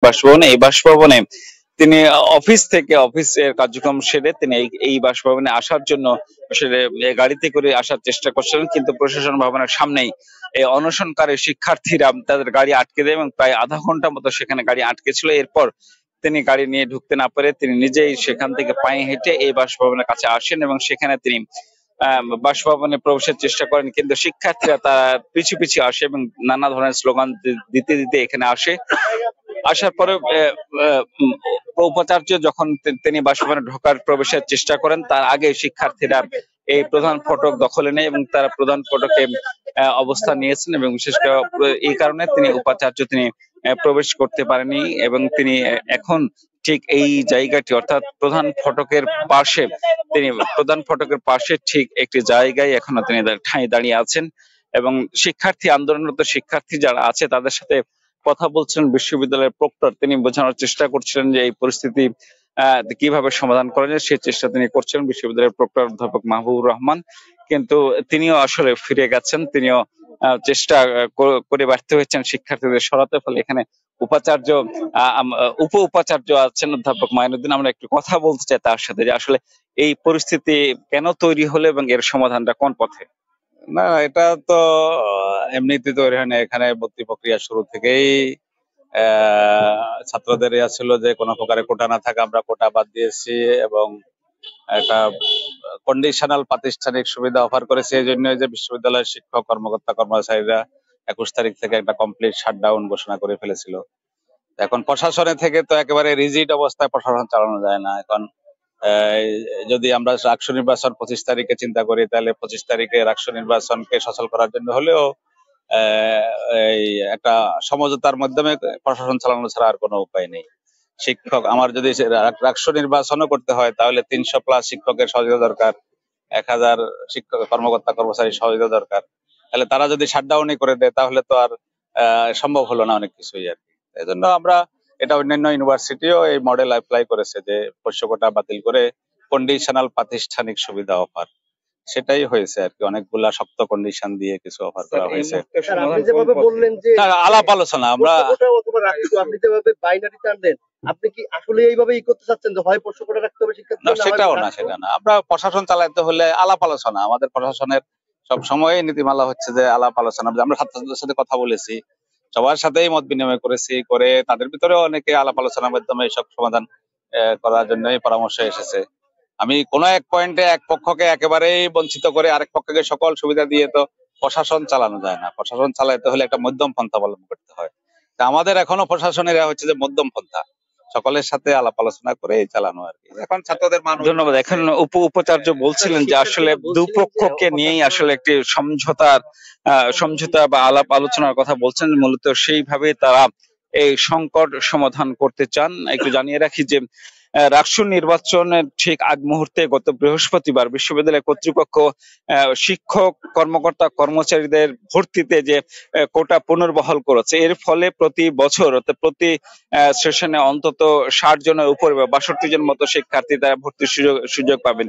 বাসভবনে, এই বাসভবনে তিনি অফিসের কার্যক্রম সেরে তিনি এই বাসভবনে আসার জন্য আসলে গাড়িতে করে আসার চেষ্টা করছিলেন, কিন্তু প্রশাসন ভবনের সামনেই এই অনশনকারী শিক্ষার্থীরা তাদের গাড়ি আটকে দেয় এবং প্রায় আধা ঘন্টা মতো সেখানে গাড়ি আটকে ছিল। এরপর তিনি গাড়ি নিয়ে ঢুকতে না পারে তিনি নিজেই সেখান থেকে পায়ে হেঁটে এই বাসভবনের কাছে আসেন এবং সেখানে তিনি বাসভবনে প্রবেশের চেষ্টা করেন, কিন্তু শিক্ষার্থীরা তারা পিছু পিছু আসে এবং নানা ধরনের স্লোগান দিতে দিতে এখানে আসার পরে উপাচার্য যখন তিনি বাসভবনে ঢোকার প্রবেশের চেষ্টা করেন তার আগে শিক্ষার্থীরা এই প্রধান ফটক দখলে নেয় এবং তারা প্রধান ফটকে অবস্থান নিয়েছেন এবং বিশেষ করে এই কারণে তিনি প্রবেশ করতে পারেনি এবং তিনি এখন ঠিক এই জায়গাটি অর্থাৎ প্রধান ফটকের পাশে ঠিক একটি জায়গায় এখনো তিনি ঠাঁই দাঁড়িয়ে আছেন এবং শিক্ষার্থী আন্দোলনরত শিক্ষার্থী যারা আছে তাদের সাথে কথা বলছিলেন বিশ্ববিদ্যালয়ের প্রক্টর। তিনি বোঝানোর চেষ্টা করছিলেন যে এই পরিস্থিতি কিভাবে সমাধান করা যায় সেই চেষ্টা তিনি করছিলেন বিশ্ববিদ্যালয়ের প্রক্টর অধ্যাপক মাহবুবুর রহমান, কিন্তু তিনিও আসলে ফিরে গেছেন। তিনিও চেষ্টা করে ব্যর্থ হয়েছেন শিক্ষার্থীদের সরাতে। ফলে এখানে উপ উপাচার্য আছেন অধ্যাপক মাইনুদ্দিন। আমরা একটু কথা বলতে চাই তার সাথে যে আসলে এই পরিস্থিতি কেন তৈরি হলো এবং এর সমাধানটা কোন পথে? না, এটা তো এমনিতে তৈরি হয় না। এখানে ভর্তি প্রক্রিয়া শুরু থেকেই ছাত্রদের ছিল যে কোনো প্রকারে কোটা না থাকে, আমরা কোটা বাদ দিয়েছি এবং একটা কন্ডিশনাল প্রাতিষ্ঠানিক সুবিধা অফার করেছে। এই জন্য যে বিশ্ববিদ্যালয়ের শিক্ষক কর্মকর্তা কর্মচারীরা 21 তারিখ থেকে একটা কমপ্লিট শাটডাউন ঘোষণা করে ফেলেছিল। এখন প্রশাসনের থেকে তো একেবারে রিজিড অবস্থায় প্রশাসন চালানো যায় না। এখন যদি আমরা রাষ্ট্র নির্বাচন 25 তারিখে চিন্তা করি, তাহলে 25 তারিখে রাষ্ট্র নির্বাচনকে সচল করার জন্য হলেও এই একটা সমঝোতার মাধ্যমে প্রশাসন চালানো ছাড়া আর কোনো উপায় নেই। আমার যদি রাষ্ট্র নির্বাচনও করতে হয় তাহলে 300+ শিক্ষকের সহযোগিতা দরকার, 1000 শিক্ষক কর্মকর্তা কর্মচারী সহযোগিতা দরকার। তাহলে তারা যদি শাটডাউনই করে দেয় তাহলে তো আর সম্ভব হলো না অনেক কিছুই আর কি। এই জন্য এটা অন্যান্য ইউনিভার্সিটিও এই মডেল অ্যাপ্লাই করেছে যে পোষ্য কোটা বাতিল করে কন্ডিশনাল প্রাতিষ্ঠানিক সুবিধা অফার। সেটাই হয়েছে আর কি, অনেকগুলা শক্ত কন্ডিশন দিয়ে কিছু অফার করা হয়েছে। আপনি যেভাবে বললেন যে আলাপ আলোচনা আমরা আপনি যেভাবে বাইনারি টানলেন, আপনি কি আসলে এইভাবেই করতে চাচ্ছেন যে হয় পোষ্য কোটা রাখতে হবে শিক্ষার্থী? সেটা না। আমরা প্রশাসন চালাতে হলে আলাপ আলোচনা, আমাদের প্রশাসনের সব সময় নীতিমালা হচ্ছে যে আলাপ আলোচনা। আমরা ছাত্রদের সাথে কথা বলেছি, সবার সাথেই মত বিনিময় করে তাদের ভিতরেও অনেকে আলাপ আলোচনার মাধ্যমে সব সমাধান করার জন্যই পরামর্শ এসেছে। আমি কোন এক পয়েন্টে এক পক্ষকে একেবারেই বঞ্চিত করে আরেক পক্ষকে সকল সুবিধা দিয়ে তো প্রশাসন চালানো যায় না। প্রশাসন চালাতে হলে একটা মধ্যম পন্থা অবলম্বন করতে হয়। তা আমাদের এখনো প্রশাসনের হচ্ছে যে মধ্যম পন্থা, সকলের সাথে আলাপ আলোচনা করে চালানো আর কি। এখন ছাত্রদের ধন্যবাদ। এখন উপাচার্য বলছিলেন যে আসলে দুপক্ষকে নিয়েই আসলে একটি সমঝোতা বা আলাপ আলোচনার কথা বলছেন, মূলত সেইভাবে তারা এই সংকট সমাধান করতে চান। একটু জানিয়ে রাখি যে রাষ্ট্র নির্বাচনের ঠিক আগ মুহূর্তে গত বৃহস্পতিবার বিশ্ববিদ্যালয় কর্তৃপক্ষ শিক্ষক কর্মকর্তা কর্মচারীদের ভর্তিতে যে কোটা পুনর্বহাল করেছে। এর ফলে প্রতি বছর প্রতি সেশনে অন্তত 60 জনের উপরে বা 62 জন মতো শিক্ষার্থী তারা ভর্তির সুযোগ পাবেন।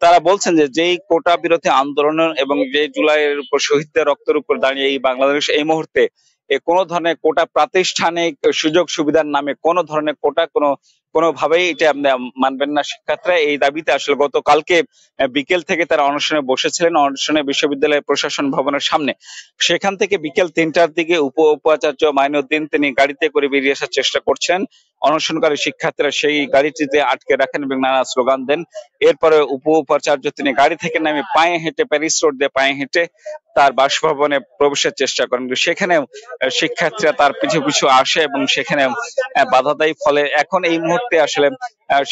তারা বলছেন যে যেই কোটা বিরোধী আন্দোলন এবং যে জুলাইয়ের উপর শহীদদের রক্তের উপর দাঁড়িয়ে এই বাংলাদেশ এই মুহূর্তে কোনো ধরনের কোটা প্রাতিষ্ঠানিক সুযোগ সুবিধার নামে কোনো ধরনের কোটা কোনোভাবেই এটা মানবেন না শিক্ষার্থীরা। এই দাবিতে আসলে গতকালকে বিকেল থেকে তারা অনশনে বসেছিলেন, অনশনে বিশ্ববিদ্যালয়ের প্রশাসন ভবনের সামনে। সেখান থেকে বিকেল 3টার দিকে উপাচার্য মাইনুদ্দিন তিনি গাড়িতে করে বেরিয়ে আসার চেষ্টা করছেন। অনশনকারী শিক্ষার্থীরা সেই গাড়িটিতে আটকে রাখেন এবং নানা স্লোগান দেন। এরপরে উপাচার্য তিনি গাড়ি থেকে নেমে পায়ে হেঁটে প্যারিস রোড দিয়ে পায়ে হেঁটে তার বাসভবনে প্রবেশের চেষ্টা করেন। সেখানেও শিক্ষার্থীরা তার পিছু পিছু আসে এবং সেখানে বাধা দেয়। ফলে এখন এই মুহূর্তে আসলে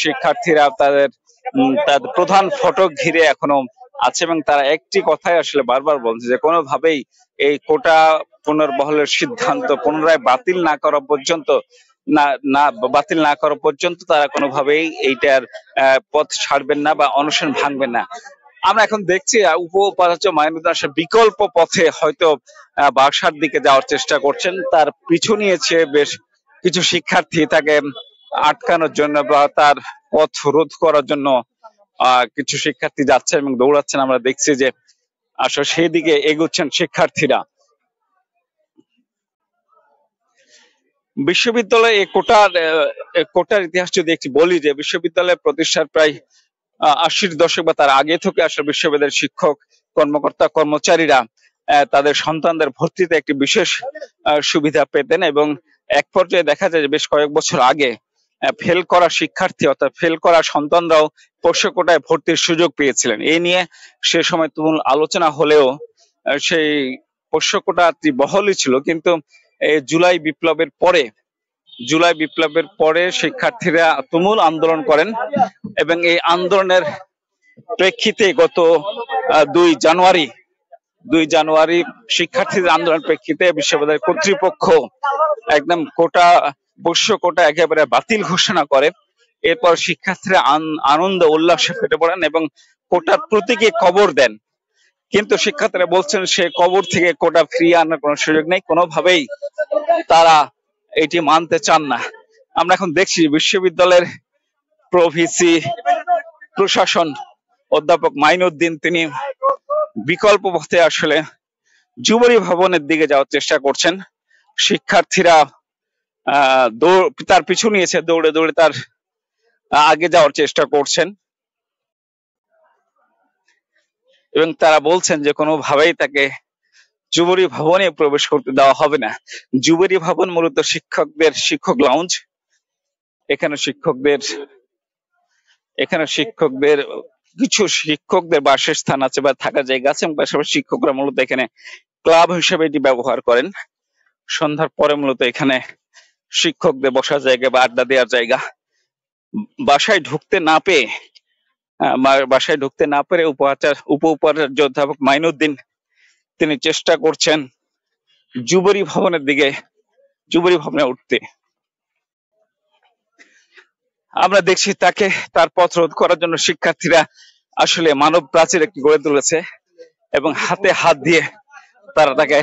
শিক্ষার্থীরা তাদের প্রধান ফটক ঘিরে এখনো আছে এবং তারা একটি কথাই আসলে বারবার বলছে যে কোনোভাবেই এই কোটা পুনর্বহালের সিদ্ধান্ত পুনরায় বাতিল না করা পর্যন্ত তারা কোনোভাবেই এইটার পথ ছাড়বেন না বা অনশন ভাঙবেন না। আমরা এখন দেখছি উপাচার্য মাইনুদ্দিন আসলে বিকল্প পথে হয়তো বাসার দিকে যাওয়ার চেষ্টা করছেন। তার পিছু নিয়েছে বেশ কিছু শিক্ষার্থী তাকে আটকানোর জন্য বা তার পথ রোধ করার জন্য কিছু শিক্ষার্থী যাচ্ছে এবং দৌড়াচ্ছেন। আমরা দেখছি যে আসলে সেই দিকে এগোচ্ছেন শিক্ষার্থীরা। বিশ্ববিদ্যালয়ে এই কোটার ইতিহাস যদি একটু বলি, যে বিশ্ববিদ্যালয় প্রতিষ্ঠার প্রায় 80-র দশক বা তার আগে থেকে আসলে বিশ্ববিদ্যালয়ের শিক্ষক কর্মকর্তা কর্মচারীরা তাদের সন্তানদের ভর্তিতে একটি বিশেষ সুবিধা পেতেন, এবং এক পর্যায়ে দেখা যায় যে বেশ কয়েক বছর আগে ফেল করা শিক্ষার্থী অর্থাৎ ফেল করা সন্তানরাও পোষ্য কোটায় ভর্তির সুযোগ পেয়েছিলেন। এই নিয়ে সে সময় তুমুল আলোচনা হলেও সেই পোষ্য কোটাটি বহালই ছিল, কিন্তু জুলাই বিপ্লবের পরে শিক্ষার্থীরা তুমুল আন্দোলন করেন, এবং এই আন্দোলনের প্রেক্ষিতে গত 2 জানুয়ারি শিক্ষার্থীদের আন্দোলনের প্রেক্ষিতে বিশ্ববিদ্যালয় কর্তৃপক্ষ একদম পোষ্য কোটা একেবারে বাতিল ঘোষণা করে। এরপর শিক্ষার্থীরা আনন্দ উল্লাসে ফেটে পড়েন এবং কোটার প্রতীকে কবর দেন, কিন্তু শিক্ষার্থীরা বলছেন সে কবর থেকে কোটা ফিরিয়ে আনার কোনো সুযোগ নেই, কোনোভাবেই তারা এটি মানতে চান না। আমরা এখন দেখছি বিশ্ববিদ্যালয়ের প্রভিসি প্রশাসন অধ্যাপক মাইনুদ্দিন তিনি বিকল্প পথে আসলে যুবলী ভবনের দিকে যাওয়ার চেষ্টা করছেন। শিক্ষার্থীরা তার পিছু নিয়েছে, দৌড়ে দৌড়ে তার আগে যাওয়ার চেষ্টা করছেন, এবং তারা বলছেন যে কোনোভাবেই তাকে যুবলী ভবনে প্রবেশ করতে দেওয়া হবে না। যুবলী ভবন মূলত শিক্ষক লাউঞ্জ। এখানে শিক্ষকদের কিছু শিক্ষকদের বাসস্থান আছে বা থাকার জায়গা আছে, এবং পাশাপাশি শিক্ষকরা মূলত এখানে ক্লাব হিসেবে এটি ব্যবহার করেন। সন্ধ্যার পরে মূলত এখানে শিক্ষকদের বসার জায়গা বা আড্ডা দেওয়ার জায়গা। বাসায় ঢুকতে না পেরে উপ উপাচার্য অধ্যাপক মাইনুদ্দিন তিনি চেষ্টা করছেন যুবলী ভবনে উঠতে। আমরা দেখছি তার পথ রোধ করার জন্য শিক্ষার্থীরা আসলে মানব প্রাচীর একটি গড়ে তুলেছে, এবং হাতে হাত দিয়ে তারা তাকে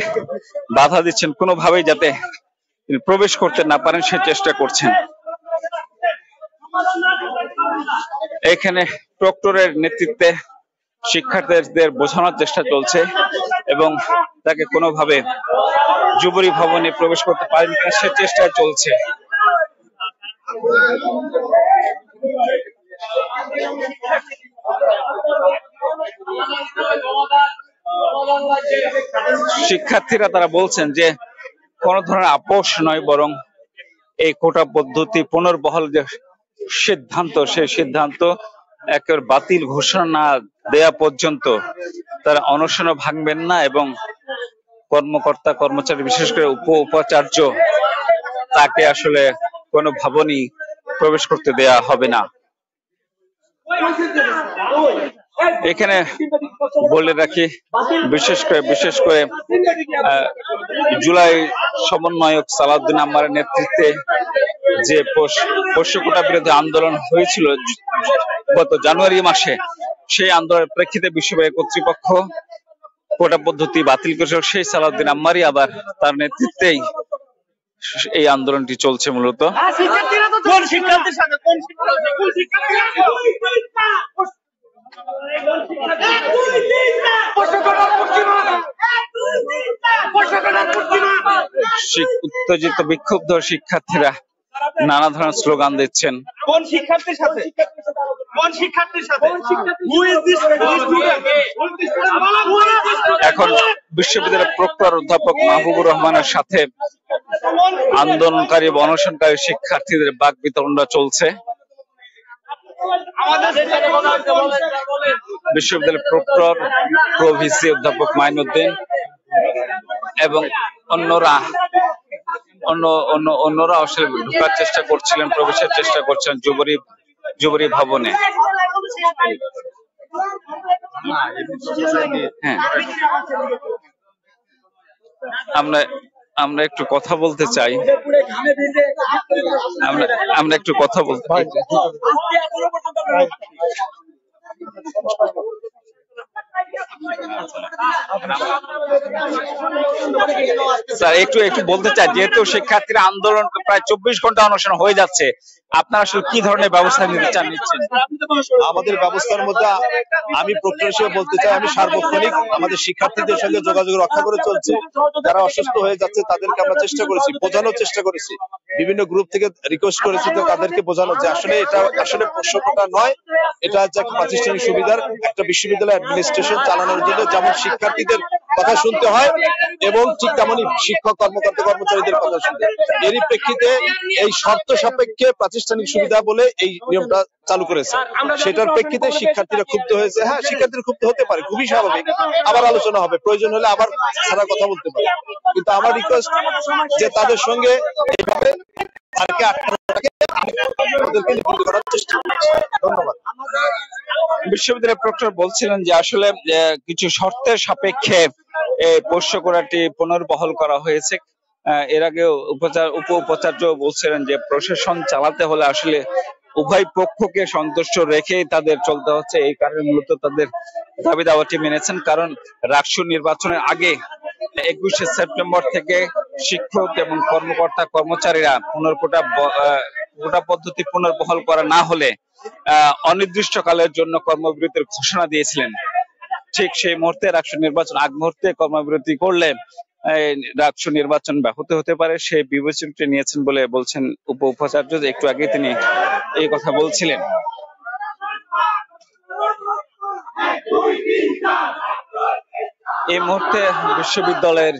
বাধা দিচ্ছেন, কোনোভাবেই যাতে তিনি প্রবেশ করতে না পারেন সে চেষ্টা করছেন। এখানে প্রক্টরের নেতৃত্বে শিক্ষার্থীদের বোঝানোর চেষ্টা চলছে, এবং তাকে কোনোভাবে যুবলী ভবনে প্রবেশ করতে পারেন কিনা সে চেষ্টা চলছে। শিক্ষার্থীরা তারা বলছেন যে কোন ধরনের আপোষ নয়, বরং এই কোটা পদ্ধতি পুনর্বহাল যে সিদ্ধান্ত, সেই সিদ্ধান্ত একেবারে বাতিল ঘোষণা না দেয়া পর্যন্ত তারা অনশনও ভাঙবেন না, এবং কর্মকর্তা কর্মচারী বিশেষ করে উপ উপাচার্য তাকে আসলে কোনো ভবনই প্রবেশ করতে দেয়া হবে না। এখানে বলে রাখি, বিশেষ করে জুলাই সমন্বয়ক সালাউদ্দিন আম্মারের নেতৃত্বে যে পোষ্য কোটা বিরোধী আন্দোলন হয়েছিল গত জানুয়ারি মাসে, সেই আন্দোলনের প্রেক্ষিতে বিশ্ববিদ্যালয় কর্তৃপক্ষ কোটা পদ্ধতি বাতিল করেছিল। সেই সালাউদ্দিন আম্মারই আবার তার নেতৃত্বেই এই আন্দোলনটি চলছে মূলত। উত্তেজিত বিক্ষুব্ধ শিক্ষার্থীরা নানা ধরনের স্লোগান দিচ্ছেন। এখন বিশ্ববিদ্যালয়ের প্রক্টর অধ্যাপক মাহবুবুর রহমানের সাথে আন্দোলনকারী অনশনকারী শিক্ষার্থীদের বাক বিতরণটা চলছে। বিশ্ববিদ্যালয়ের প্রক্টর প্রভিসি অধ্যাপক মাইনুদ্দিন এবং অন্যরা আসলে ঢোকার চেষ্টা করছিলেন, প্রবেশের চেষ্টা করছেন যুবলী ভবনে। হ্যাঁ, আমরা একটু কথা বলতে চাই, আমরা একটু কথা বলতে চাই। স্যার একটু বলতে চাই, যেহেতু শিক্ষার্থীরা আন্দোলন প্রায় 24 ঘন্টা অনশন হয়ে যাচ্ছে, আপনারা আসলে কি ধরনের ব্যবস্থা নিতে চান নিচ্ছেন? আমাদের ব্যবস্থার মধ্যে আমি প্রক্টর হিসেবে বলতে চাই, আমি সার্বক্ষণিক আমাদের শিক্ষার্থীদের সঙ্গে যোগাযোগ রক্ষা করে চলছি। যারা অসুস্থ হয়ে যাচ্ছে তাদেরকে আমরা চেষ্টা করেছি, বোঝানোর চেষ্টা করেছি, বিভিন্ন গ্রুপ থেকে রিকোয়েস্ট করেছি তো তাদেরকে বোঝানো যে আসলে এটা আসলে প্রশ্নটা নয়, এটা হচ্ছে একটা প্রাতিষ্ঠানিক সুবিধার, একটা বিশ্ববিদ্যালয় অ্যাডমিনিস্ট্রেশন চালানোর জন্য যেমন শিক্ষার্থীদের কথা শুনতে হয় এবং ঠিক তেমনই শিক্ষক কর্মকর্তা কর্মচারীদের কথা শুনতে। এরই প্রেক্ষিতে এই শর্ত সাপেক্ষে প্রাতিষ্ঠানিক সুবিধা বলে এই নিয়মটা চালু করেছে। সেটার প্রেক্ষিতে শিক্ষার্থীরা ক্ষুব্ধ হয়েছে। হ্যাঁ, শিক্ষার্থীরা ক্ষুব্ধ হতে পারে, খুবই স্বাভাবিক। আবার আলোচনা হবে, প্রয়োজন হলে আবার সারা কথা বলতে পারে। কিন্তু আমার রিকোয়েস্ট যে তাদের সঙ্গে এইভাবে তাদেরকে করার চেষ্টা করছি। ধন্যবাদ। বিশ্ববিদ্যালয়ের প্রক্টর বলছিলেন যে আসলে কিছু শর্তের সাপেক্ষে এই পোষ্য কোটাটি পুনর্বহাল করা হয়েছে। এর আগে উপ উপাচার্য বলছিলেন যে প্রশাসন চালাতে হলে আসলে উভয় পক্ষকে সন্তুষ্ট রেখেই তাদের চলতে হচ্ছে। এই কারণে মূলত তাদের দাবি দাওয়াটি মেনেছেন, কারণ রাকসু নির্বাচনের আগে 21শে সেপ্টেম্বর থেকে শিক্ষক এবং কর্মকর্তা কর্মচারীরা কোটা পদ্ধতি পুনর্বহাল করা না হলে অনির্দিষ্টকালের জন্য কর্মবিরতির ঘোষণা দিয়েছিলেন। ঠিক সেই মুহূর্তে রাকসু নির্বাচন আগ মুহূর্তে কর্মবিরতি করলে রাকসু নির্বাচন ব্যাহত হতে পারে, সেই বিবেচনাটি নিয়েছেন বলে বলছেন উপ উপাচার্য। একটু আগে তিনি এই কথা বলছিলেন। এই মুহূর্তে বিশ্ববিদ্যালয়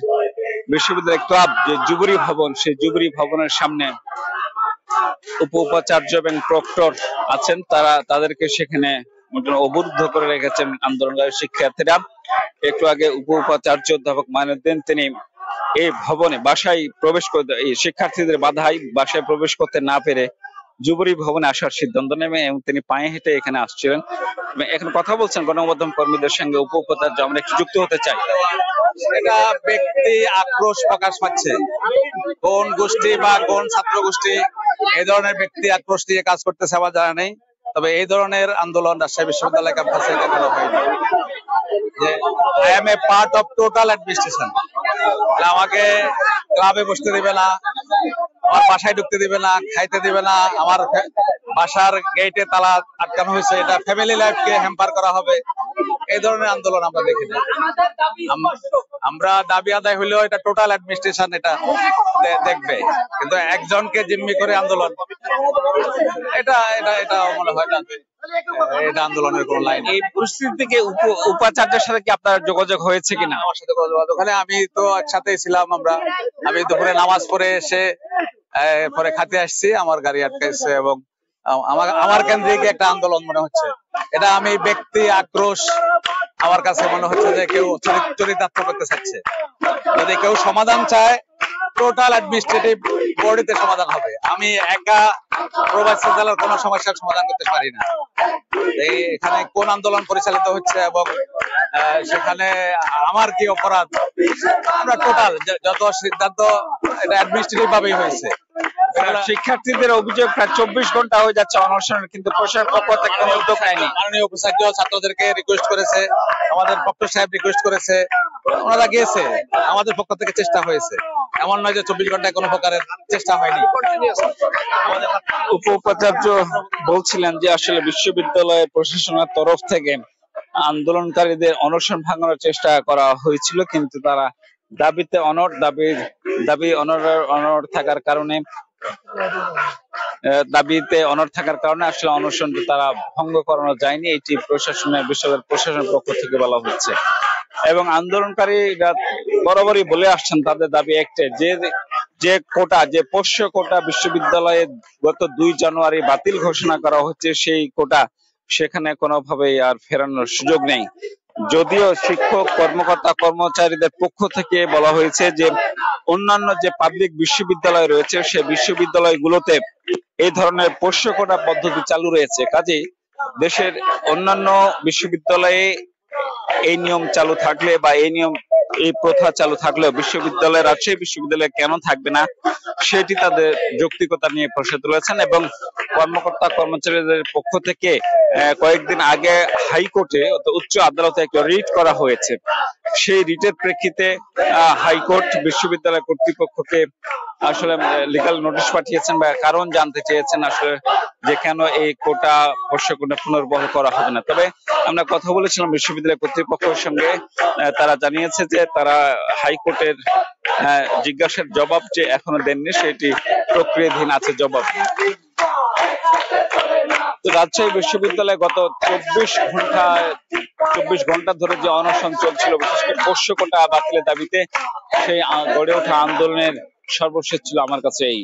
ক্লাব যে জুবুরি ভবন, সেই জুবুরি ভবনের সামনে উপ উপাচার্য এবং প্রক্টর আছেন, তাদেরকে সেখানে অবরুদ্ধ করে রেখেছেন আন্দোলনকারী শিক্ষার্থীরা। একটু আগে উপ উপাচার্য অধ্যাপক মাইনুদ্দিন তিনি এই ভবনে বাসায় প্রবেশ করতে, শিক্ষার্থীদের বাধায় বাসায় প্রবেশ করতে না পেরে জুবুরি ভবনে আসার সিদ্ধান্ত নেবে এবং তিনি পায়ে হেঁটে এখানে আসছিলেন। এখন কথা বলছেন গণমাধ্যম কর্মীদের সঙ্গে উপ উপাচার্য। আমরা একটু যুক্ত হতে চাই। এটা ব্যক্তি আক্রোশ প্রকাশ পাচ্ছে, কোন গোষ্ঠী বা কোন ছাত্র গোষ্ঠী এই ধরনের ব্যক্তি আক্রোশ নিয়ে কাজ করতেছে আমার জানা নেই। তবে এই ধরনের আন্দোলন রাজশাহী বিশ্ববিদ্যালয় ক্যাম্পাসে এখনো হয়নি। যে I M A part of total administration, আমাকে ক্লাবে বসতে দিবে না, আমার বাসায় ঢুকতে দিবে না, খাইতে দিবে না, আমার বাসার গেটে তালা আটকানো হয়েছে, এটা ফ্যামিলি লাইফকে হ্যাম্পার করা হবে, এই ধরনের আন্দোলন আমরা দেখিনি। আমরা দাবি আদায় হইলেও এটা টোটাল অ্যাডমিনিস্ট্রেশন এটা দেখবে, কিন্তু একজনকে জিম্মি করে আন্দোলন, এটা এটা এটা মনে হয় না এটা আন্দোলনের কোন লাইন। এই পরিস্থিতি থেকে উপাচার্যের সাথে কি আপনার যোগাযোগ হয়েছে কিনা? আমার সাথে ওখানে আমি তো একসাথেই ছিলাম। আমি দুপুরে নামাজ পড়ে এসে পরে খাতে আসছি, আমার গাড়ি আটকাইছে এবং আমার কেন্দ্রিক একটা আন্দোলন মনে হচ্ছে। এটা আমি ব্যক্তি আক্রোশ, আমার কাছে মনে হচ্ছে যে কেউ চরিতার্থ করতে চাচ্ছে। যদি কেউ সমাধান চায় টোটাল অ্যাডমিনিস্ট্রেটিভ বডিতে সমাধান হবে। আমি একা প্রবাসী জেলার কোন সমস্যার সমাধান করতে পারি না। এখানে কোন আন্দোলন পরিচালিত হচ্ছে এবং সেখানে আমার কি অপরাধ, আমরা টোটাল যত সিদ্ধান্ত এটা অ্যাডমিনিস্ট্রেটিভ ভাবেই হয়েছে। শিক্ষার্থীদের অভিযোগ প্রায় 24 ঘন্টা হয়ে যাচ্ছে অনশনের, কিন্তু প্রশাসনের পক্ষ থেকে কোনো উদ্যোগ নেয়নি। মাননীয় উপাচার্য ছাত্রদেরকে রিকোয়েস্ট করেছে, আমাদের প্রক্টর সাহেব রিকোয়েস্ট করেছে, ওনারা গিয়েছে, আমাদের পক্ষ থেকে চেষ্টা হয়েছে। এমন নয় যে 24 ঘন্টায় কোনো প্রকারের চেষ্টা হয়নি। উপ উপাচার্য বলছিলেন যে আসলে বিশ্ববিদ্যালয়ের প্রশাসনের তরফ থেকে আন্দোলনকারীদের অনশন ভাঙানোর চেষ্টা করা হয়েছিল, কিন্তু তারা দাবিতে অনড় থাকার কারণে আসলে অনশনটি তারা ভঙ্গ করানো যায়নি, এটি বিশ্ববিদ্যালয় প্রশাসনের পক্ষ থেকে বলা হচ্ছে। এবং আন্দোলনকারীরা বরাবরই বলে আসছেন তাদের দাবি একটাই, যে কোটা, যে পোষ্য কোটা বিশ্ববিদ্যালয়ে গত 2 জানুয়ারি বাতিল ঘোষণা করা হচ্ছে, সেই কোটা সেখানে কোনোভাবেই আর ফেরানোর সুযোগ নেই। যদিও শিক্ষক কর্মকর্তা কর্মচারীদের পক্ষ থেকে বলা হয়েছে যে অন্যান্য যে পাবলিক বিশ্ববিদ্যালয় রয়েছে সেই বিশ্ববিদ্যালয়গুলোতে এই ধরনের পোষ্য কোটা পদ্ধতি চালু রয়েছে, কাজেই দেশের অন্যান্য বিশ্ববিদ্যালয়ে এই নিয়ম চালু থাকলে বা এই প্রথা চালু থাকলেও রাজশাহী বিশ্ববিদ্যালয়ে কেন থাকবে না, সেটি তাদের যৌক্তিকতা নিয়ে প্রশ্ন তুলেছেন। এবং কর্মকর্তা কর্মচারীদের পক্ষ থেকে কয়েকদিন আগে হাইকোর্টে উচ্চ আদালতে একটা রিট করা হয়েছে। সেই রিটের প্রেক্ষিতে হাইকোর্ট বিশ্ববিদ্যালয় কর্তৃপক্ষকে আসলে লিগ্যাল নোটিশ পাঠিয়েছেন বা কারণ জানতে চেয়েছেন আসলে যে কেন এই কোটা পোষ্য কোটা পুনর্বহাল করা হবে না। তবে আমরা কথা বলেছিলাম বিশ্ববিদ্যালয় কর্তৃপক্ষের সঙ্গে, তারা জানিয়েছে যে তারা হাইকোর্টের জিজ্ঞাসার জবাব যে এখনো দেননি, সেটি প্রক্রিয়াধীন আছে জবাব। তো রাজশাহী বিশ্ববিদ্যালয়ে গত 24 ঘন্টা ধরে যে অনশন চলছিল, বিশেষ করে পোষ্য কোটা বাতিলের দাবিতে, সেই গড়ে ওঠা আন্দোলনের সর্বশেষ ছিল আমার কাছে এই।